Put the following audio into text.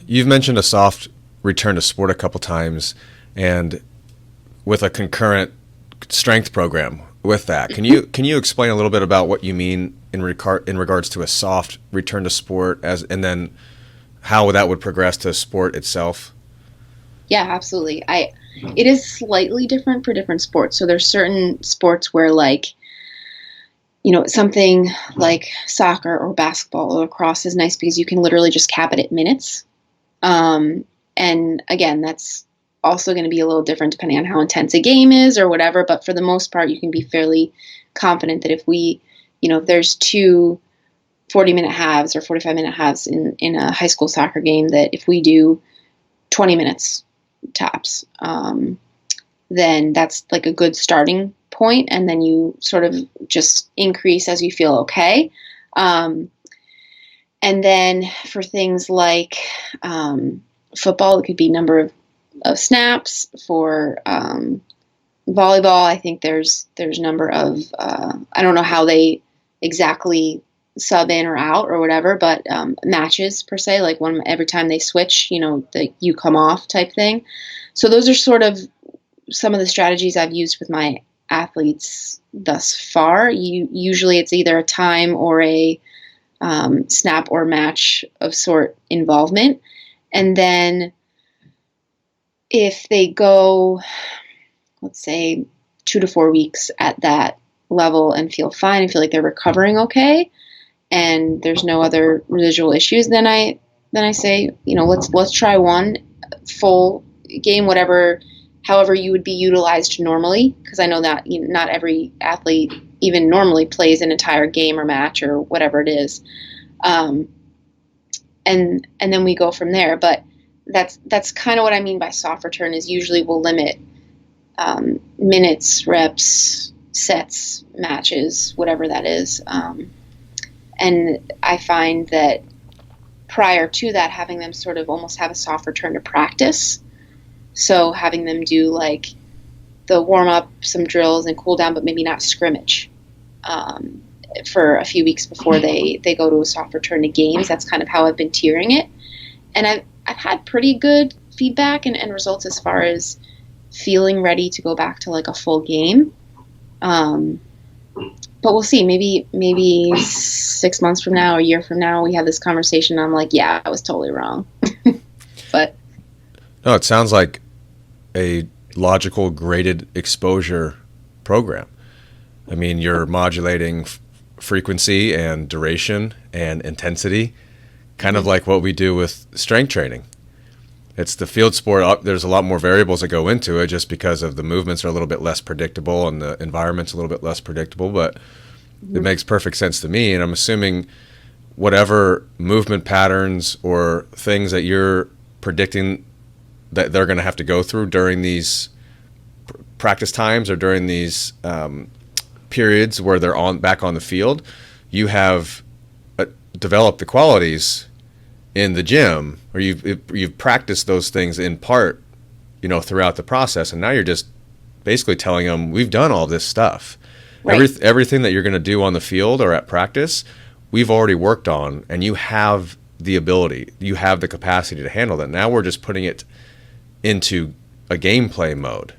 You've mentioned a soft return to sport a couple times, and with a concurrent strength program with that. Can you explain a little bit about what you mean in regards to a soft return to sport, and then how that would progress to sport itself? Yeah, absolutely. It is slightly different for different sports. So there's certain sports where, like, something like soccer or basketball or lacrosse is nice because you can literally just cap it at minutes. And again, that's also going to be a little different depending on how intense a game is or whatever. But for the most part, you can be fairly confident that if there's two 40-minute halves or 45-minute halves in a high school soccer game, that if we do 20 minutes tops, then that's like a good starting point. And then you sort of just increase as you feel okay. And then for things like football, it could be number of snaps. For volleyball, I think there's number of I don't know how they exactly sub in or out or whatever, but matches per se, like every time they switch, the you come off type thing. So those are sort of some of the strategies I've used with my athletes thus far. Usually it's either a time or a snap or match of sort involvement. And then if they go, let's say 2 to 4 weeks at that level and feel fine and feel like they're recovering okay, and there's no other residual issues, then I say, let's try one full game, however you would be utilized normally, because I know that not every athlete even normally plays an entire game or match or whatever it is. And then we go from there. But that's kind of what I mean by soft return, is usually we'll limit minutes, reps, sets, matches, whatever that is. And I find that prior to that, having them sort of almost have a soft return to practice. So having them do like the warm up, some drills and cool down, but maybe not scrimmage for a few weeks before they go to a soft return to games. That's kind of how I've been tiering it. And I've had pretty good feedback and results as far as feeling ready to go back to like a full game. But we'll see. Maybe 6 months from now, a year from now, we have this conversation. I'm like, yeah, I was totally wrong. But no, it sounds like a logical graded exposure program. I mean, you're modulating frequency and duration and intensity, kind of like what we do with strength training. It's the field sport. There's a lot more variables that go into it just because of the movements are a little bit less predictable and the environment's a little bit less predictable, but it makes perfect sense to me. And I'm assuming whatever movement patterns or things that you're predicting that they're going to have to go through during these practice times or during these periods where they're back on the field, you have developed the qualities in the gym, or you've practiced those things in part, throughout the process, and now you're just basically telling them, we've done all this stuff. Right. Everything that you're going to do on the field or at practice, we've already worked on, and you have the ability, you have the capacity to handle that. Now we're just putting it into a gameplay mode,